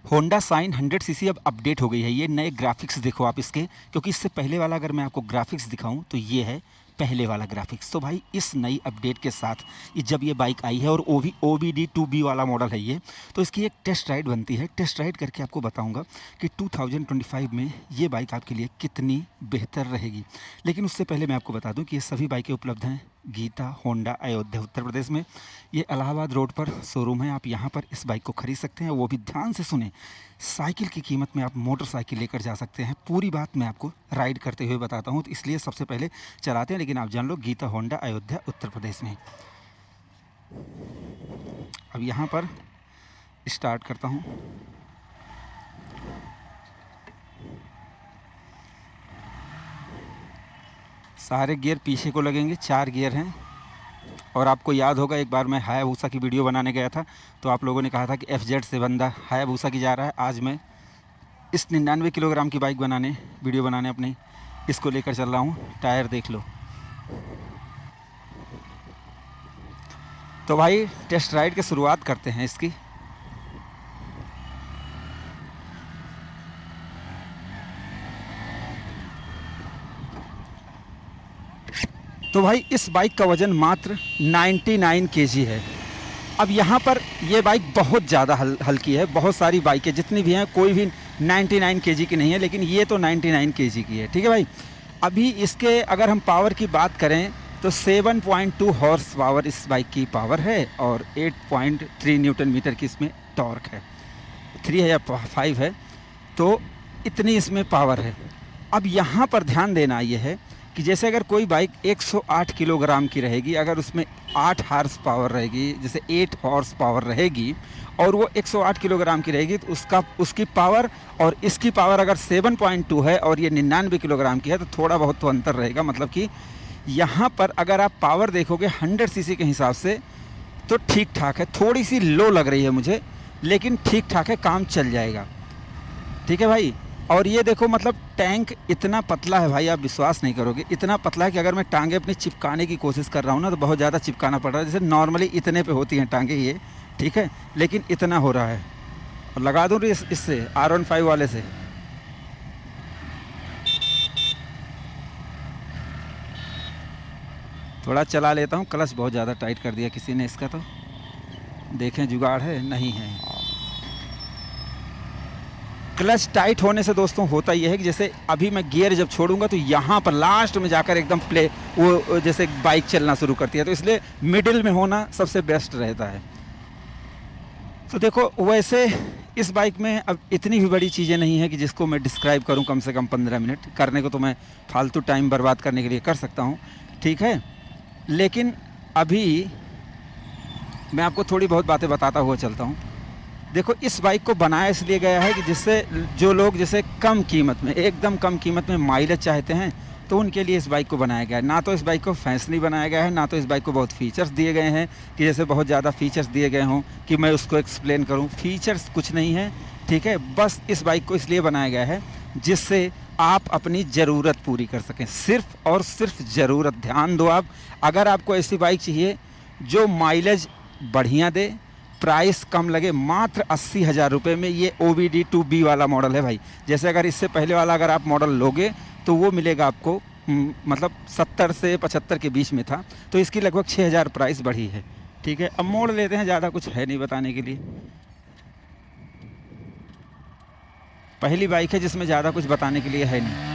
Honda sign 100 CC अब update हो गई है। ये नए ग्राफिक्स देखो आप इसके, क्योंकि इससे पहले वाला अगर मैं आपको ग्राफिक्स दिखाऊं तो ये है पहले वाला ग्राफिक्स। तो भाई इस नई अपडेट के साथ ये जब ये बाइक आई है और OBD 2B वाला मॉडल है ये, तो इसकी एक टेस्ट राइड बनती है। टेस्ट राइड करके आपको बताऊंगा कि 2025 में ये बाइक आपके लिए कितनी बेहतर रहेगी। लेकिन उससे पहले मैं आपको बता दूं कि ये सभी बाइकें उपलब्ध हैं गीता होंडा अयोध्या उत्तर प्रदेश में। ये इलाहाबाद रोड पर शोरूम है, आप यहाँ पर इस बाइक को खरीद सकते हैं। वो भी ध्यान से सुने, साइकिल की कीमत में आप मोटरसाइकिल लेकर जा सकते हैं। पूरी बात मैं आपको राइड करते हुए बताता हूँ, तो इसलिए सबसे पहले चलाते हैं। लेकिन आप जान लो, गीता होंडा अयोध्या उत्तर प्रदेश में। अब यहाँ पर स्टार्ट करता हूँ। सारे गियर पीछे को लगेंगे, 4 गियर हैं। और आपको याद होगा एक बार मैं हायाबूसा की वीडियो बनाने गया था, तो आप लोगों ने कहा था कि FZ से बंदा हायाबूसा की जा रहा है। आज मैं इस 99 किलोग्राम की बाइक बनाने, वीडियो बनाने अपनी, इसको लेकर चल रहा हूँ। टायर देख लो। तो भाई टेस्ट राइड की शुरुआत करते हैं इसकी। तो भाई इस बाइक का वज़न मात्र 99 केजी है। अब यहाँ पर ये बाइक बहुत ज़्यादा हल्की है। बहुत सारी बाइकें जितनी भी हैं, कोई भी 99 केजी की नहीं है, लेकिन ये तो 99 केजी की है। ठीक है भाई। अभी इसके अगर हम पावर की बात करें तो 7.2 हॉर्स पावर इस बाइक की पावर है और 8.3 न्यूटन मीटर की इसमें टॉर्क है। 3 है या 5 है, तो इतनी इसमें पावर है। अब यहाँ पर ध्यान देना ये है कि जैसे अगर कोई बाइक 108 किलोग्राम की रहेगी, अगर उसमें 8 हॉर्स पावर रहेगी, जैसे 8 हॉर्स पावर रहेगी, और वो 108 किलोग्राम की रहेगी, तो उसकी पावर और इसकी पावर अगर 7.2 है और ये 99 किलोग्राम की है, तो थोड़ा बहुत तो अंतर रहेगा। मतलब कि यहाँ पर अगर आप पावर देखोगे 100 सीसी के हिसाब से तो ठीक ठाक है। थोड़ी सी लो लग रही है मुझे, लेकिन ठीक ठाक है, काम चल जाएगा। ठीक है भाई। और ये देखो, मतलब टैंक इतना पतला है भाई, आप विश्वास नहीं करोगे। इतना पतला है कि अगर मैं टांगे अपनी चिपकाने की कोशिश कर रहा हूँ ना, तो बहुत ज़्यादा चिपकाना पड़ रहा है। जैसे नॉर्मली इतने पे होती हैं टांगे ये, ठीक है, लेकिन इतना हो रहा है। और लगा दूँ इससे R15 वाले से। थोड़ा चला लेता हूँ। क्लच बहुत ज़्यादा टाइट कर दिया किसी ने इसका, तो देखें जुगाड़ है, नहीं है। क्लच टाइट होने से दोस्तों होता यह है कि जैसे अभी मैं गियर जब छोड़ूंगा तो यहाँ पर लास्ट में जाकर एकदम वो जैसे बाइक चलना शुरू करती है, तो इसलिए मिडिल में होना सबसे बेस्ट रहता है। तो देखो, वैसे इस बाइक में अब इतनी भी बड़ी चीज़ें नहीं है कि जिसको मैं डिस्क्राइब करूं कम से कम 15 मिनट। करने को तो मैं फालतू टाइम बर्बाद करने के लिए कर सकता हूं, ठीक है। लेकिन अभी मैं आपको थोड़ी बहुत बातें बताता हुआ चलता हूं। देखो, इस बाइक को बनाया इसलिए गया है कि जिससे जो लोग जैसे कम कीमत में, एकदम कम कीमत में माइलेज चाहते हैं, तो उनके लिए इस बाइक को बनाया गया है। ना तो इस बाइक को फैंसी बनाया गया है, ना तो इस बाइक को बहुत फीचर्स दिए गए हैं कि जैसे बहुत ज़्यादा फीचर्स दिए गए हों कि मैं उसको एक्सप्लेन करूं। फीचर्स कुछ नहीं है, ठीक है। बस इस बाइक को इसलिए बनाया गया है जिससे आप अपनी ज़रूरत पूरी कर सकें, सिर्फ और सिर्फ ज़रूरत। ध्यान दो आप, अगर आपको ऐसी बाइक चाहिए जो माइलेज बढ़िया दे, प्राइस कम लगे, मात्र 80,000 रुपये में ये OBD 2B वाला मॉडल है भाई। जैसे अगर इससे पहले वाला अगर आप मॉडल लोगे तो वो मिलेगा आपको मतलब 70 से 75 के बीच में था, तो इसकी लगभग 6,000 प्राइस बढ़ी है। ठीक है। अब मोड़ लेते हैं, ज़्यादा कुछ है नहीं बताने के लिए। पहली बाइक है जिसमें ज़्यादा कुछ बताने के लिए है नहीं।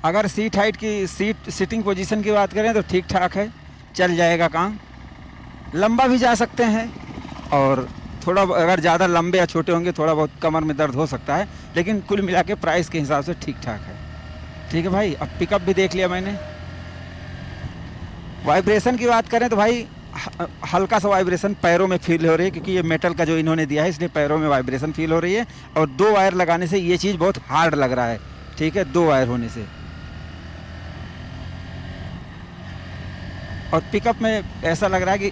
अगर सीट हाइट की, सीटिंग पोजीशन की बात करें तो ठीक ठाक है, चल जाएगा काम। लंबा भी जा सकते हैं, और थोड़ा अगर ज़्यादा लंबे या छोटे होंगे थोड़ा बहुत कमर में दर्द हो सकता है, लेकिन कुल मिला के प्राइस के हिसाब से ठीक ठाक है। ठीक है भाई। अब पिकअप भी देख लिया मैंने। वाइब्रेशन की बात करें तो भाई हल्का सा वाइब्रेशन पैरों में फील हो रही है, क्योंकि ये मेटल का जो इन्होंने दिया है, इसलिए पैरों में वाइब्रेशन फील हो रही है। और 2 वायर लगाने से ये चीज़ बहुत हार्ड लग रहा है, ठीक है, 2 वायर होने से। और पिकअप में ऐसा लग रहा है कि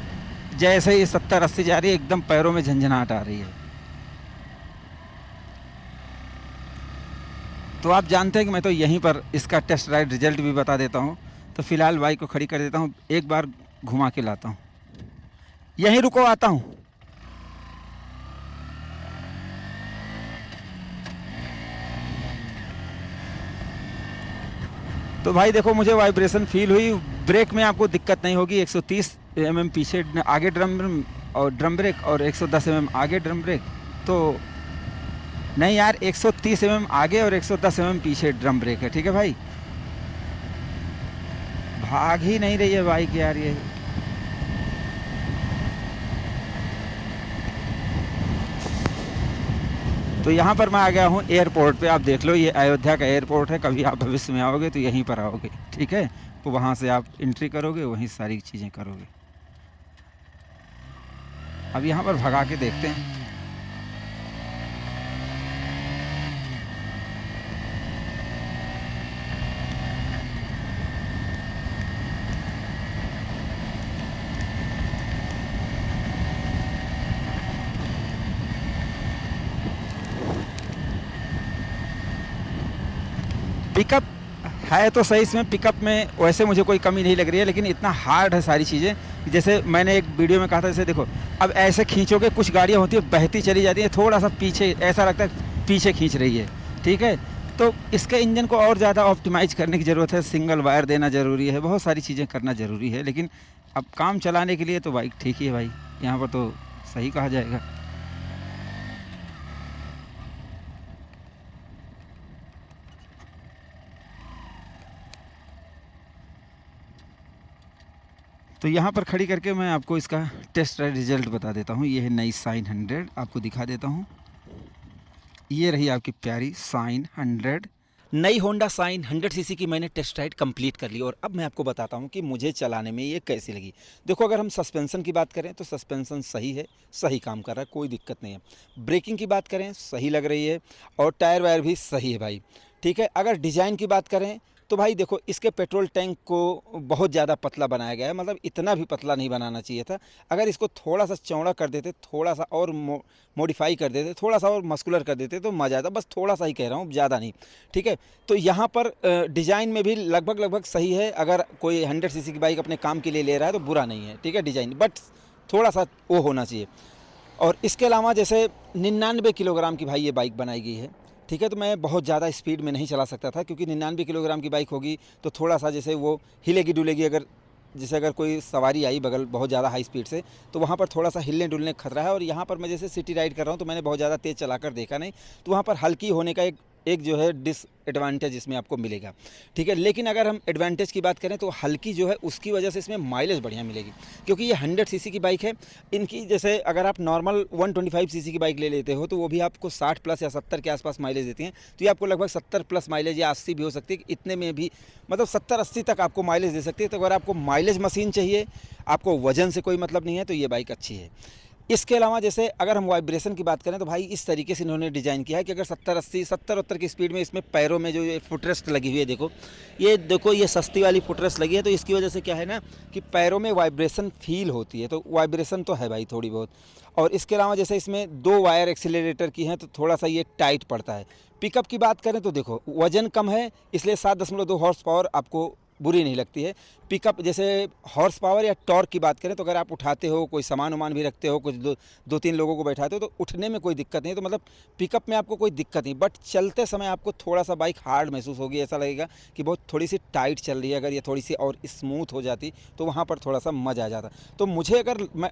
जैसे ही 70-80 जा रही है, एकदम पैरों में झंझनाहट आ रही है। तो आप जानते हैं कि मैं तो यहीं पर इसका टेस्ट राइड रिजल्ट भी बता देता हूँ। तो फ़िलहाल बाइक को खड़ी कर देता हूँ, एक बार घुमा के लाता हूँ। यहीं रुको, आता हूँ। तो भाई देखो मुझे वाइब्रेशन फील हुई। ब्रेक में आपको दिक्कत नहीं होगी। 130 mm पीछे आगे ड्रम और ड्रम ब्रेक और 110 mm आगे ड्रम ब्रेक। तो नहीं यार, 130 mm आगे और 110 mm पीछे ड्रम ब्रेक है। ठीक है भाई, भाग ही नहीं रही है बाइक यार ये। तो यहाँ पर मैं आ गया हूँ एयरपोर्ट पे। आप देख लो, ये अयोध्या का एयरपोर्ट है। कभी आप भविष्य में आओगे तो यहीं पर आओगे, ठीक है। तो वहाँ से आप एंट्री करोगे, वहीं सारी चीज़ें करोगे। अब यहाँ पर भगा के देखते हैं। पिकअप है तो सही, इसमें पिकअप में वैसे मुझे कोई कमी नहीं लग रही है, लेकिन इतना हार्ड है सारी चीज़ें। जैसे मैंने एक वीडियो में कहा था, जैसे देखो अब ऐसे खींचोगे, कुछ गाड़ियाँ होती है बहती चली जाती है, थोड़ा सा पीछे ऐसा लगता है पीछे खींच रही है, ठीक है। तो इसके इंजन को और ज़्यादा ऑप्टिमाइज़ करने की ज़रूरत है। सिंगल वायर देना ज़रूरी है, बहुत सारी चीज़ें करना ज़रूरी है। लेकिन अब काम चलाने के लिए तो बाइक ठीक ही है भाई, यहाँ पर तो सही कहा जाएगा। तो यहाँ पर खड़ी करके मैं आपको इसका टेस्ट राइड रिजल्ट बता देता हूँ। ये है नई साइन 100, आपको दिखा देता हूँ। ये रही आपकी प्यारी साइन 100। नई होंडा साइन 100 सीसी की मैंने टेस्ट राइड कंप्लीट कर ली और अब मैं आपको बताता हूँ कि मुझे चलाने में ये कैसी लगी। देखो, अगर हम सस्पेंशन की बात करें तो सस्पेंशन सही है, सही काम कर रहा है, कोई दिक्कत नहीं है। ब्रेकिंग की बात करें सही लग रही है और टायर वायर भी सही है भाई, ठीक है। अगर डिज़ाइन की बात करें तो भाई देखो, इसके पेट्रोल टैंक को बहुत ज़्यादा पतला बनाया गया है, मतलब इतना भी पतला नहीं बनाना चाहिए था। अगर इसको थोड़ा सा चौड़ा कर देते, थोड़ा सा और मॉडिफाई कर देते, थोड़ा सा और मस्कुलर कर देते तो मज़ा आता। बस थोड़ा सा ही कह रहा हूँ, ज़्यादा नहीं, ठीक है। तो यहाँ पर डिज़ाइन में भी लगभग सही है। अगर कोई 100 सीसी की बाइक अपने काम के लिए ले रहा है तो बुरा नहीं है, ठीक है डिज़ाइन, बट थोड़ा सा वो होना चाहिए। और इसके अलावा जैसे 99 किलोग्राम की भाई ये बाइक बनाई गई है, ठीक है। तो मैं बहुत ज़्यादा स्पीड में नहीं चला सकता था, क्योंकि 99 किलोग्राम की बाइक होगी तो थोड़ा सा जैसे वो हिलेगी डुलेगी। अगर जैसे अगर कोई सवारी आई बगल बहुत ज़्यादा हाई स्पीड से, तो वहाँ पर थोड़ा सा हिलने डुलने का खतरा है। और यहाँ पर मैं जैसे सिटी राइड कर रहा हूँ तो मैंने बहुत ज़्यादा तेज़ चलाकर देखा नहीं, तो वहाँ पर हल्की होने का एक जो है डिसएडवांटेज इसमें आपको मिलेगा, ठीक है। लेकिन अगर हम एडवांटेज की बात करें तो हल्की जो है उसकी वजह से इसमें माइलेज बढ़िया मिलेगी, क्योंकि ये 100 सीसी की बाइक है। इनकी जैसे अगर आप नॉर्मल 125 सीसी की बाइक ले लेते हो तो वो भी आपको 60 प्लस या 70 के आसपास माइलेज देती हैं। तो ये आपको लगभग 70 प्लस माइलेज या 80 भी हो सकती है, इतने में भी मतलब 70-80 तक आपको माइलेज दे सकती है। तो अगर आपको माइलेज मशीन चाहिए, आपको वजन से कोई मतलब नहीं है, तो ये बाइक अच्छी है। इसके अलावा जैसे अगर हम वाइब्रेशन की बात करें तो भाई इस तरीके से इन्होंने डिज़ाइन किया है कि अगर 70-80 70-70 की स्पीड में इसमें पैरों में जो ये फुटरेस्ट लगी हुई है, देखो ये सस्ती वाली फुटरेस्ट लगी है। तो इसकी वजह से क्या है ना कि पैरों में वाइब्रेशन फील होती है, तो वाइब्रेशन तो है भाई थोड़ी बहुत। और इसके अलावा जैसे इसमें 2 वायर एक्सीलरेटर की हैं तो थोड़ा सा ये टाइट पड़ता है। पिकअप की बात करें तो देखो वजन कम है, इसलिए 7.2 हॉर्स पावर आपको बुरी नहीं लगती है। पिकअप जैसे हॉर्स पावर या टॉर्क की बात करें तो अगर आप उठाते हो, कोई सामान वामान भी रखते हो, कुछ 2-3 लोगों को बैठाते हो तो उठने में कोई दिक्कत नहीं। तो मतलब पिकअप में आपको कोई दिक्कत नहीं, बट चलते समय आपको थोड़ा सा बाइक हार्ड महसूस होगी। ऐसा लगेगा कि बहुत थोड़ी सी टाइट चल रही है। अगर ये थोड़ी सी और स्मूथ हो जाती तो वहाँ पर थोड़ा सा मज़ा आ जाता। तो मुझे अगर मैं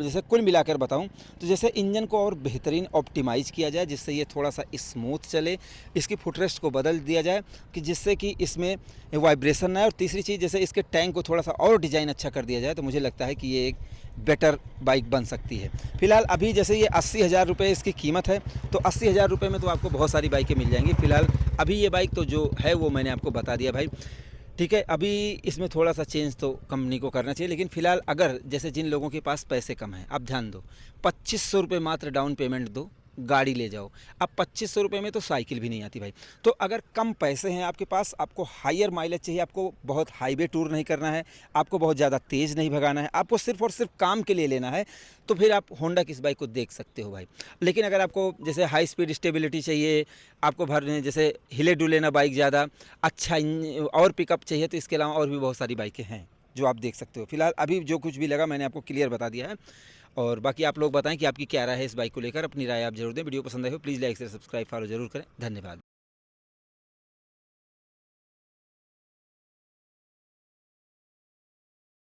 जैसे कुल मिलाकर बताऊँ तो जैसे इंजन को और बेहतरीन ऑप्टिमाइज़ किया जाए जिससे ये थोड़ा सा स्मूथ चले, इसकी फुटरेस्ट को बदल दिया जाए कि जिससे कि इसमें वाइब्रेशन ना आए, और तीसरी चीज़ जैसे इसके टैंक को थोड़ा सा और डिज़ाइन अच्छा कर दिया जाए, तो मुझे लगता है कि ये एक बेटर बाइक बन सकती है। फ़िलहाल अभी जैसे ये 80,000 रुपये इसकी कीमत है, तो 80,000 रुपये में तो आपको बहुत सारी बाइकें मिल जाएंगी। फ़िलहाल अभी ये बाइक तो जो है वो मैंने आपको बता दिया भाई, ठीक है। अभी इसमें थोड़ा सा चेंज तो कंपनी को करना चाहिए, लेकिन फ़िलहाल अगर जैसे जिन लोगों के पास पैसे कम हैं, आप ध्यान दो, 2500 रुपये मात्र डाउन पेमेंट दो, गाड़ी ले जाओ। अब 2500 रुपये में तो साइकिल भी नहीं आती भाई। तो अगर कम पैसे हैं आपके पास, आपको हायर माइलेज चाहिए, आपको बहुत हाईवे टूर नहीं करना है, आपको बहुत ज़्यादा तेज़ नहीं भगाना है, आपको सिर्फ और सिर्फ काम के लिए लेना है, तो फिर आप होंडा की इस बाइक को देख सकते हो भाई। लेकिन अगर आपको जैसे हाई स्पीड स्टेबिलिटी चाहिए, आपको भरने जैसे हिले डुले ना बाइक ज़्यादा, अच्छा और पिकअप चाहिए, तो इसके अलावा और भी बहुत सारी बाइकें हैं जो आप देख सकते हो। फिलहाल अभी जो कुछ भी लगा मैंने आपको क्लियर बता दिया है। और बाकी आप लोग बताएं कि आपकी क्या राय है इस बाइक को लेकर, अपनी राय आप जरूर दें। वीडियो पसंद आए हो प्लीज़ लाइक से सब्सक्राइब फॉलो जरूर करें। धन्यवाद।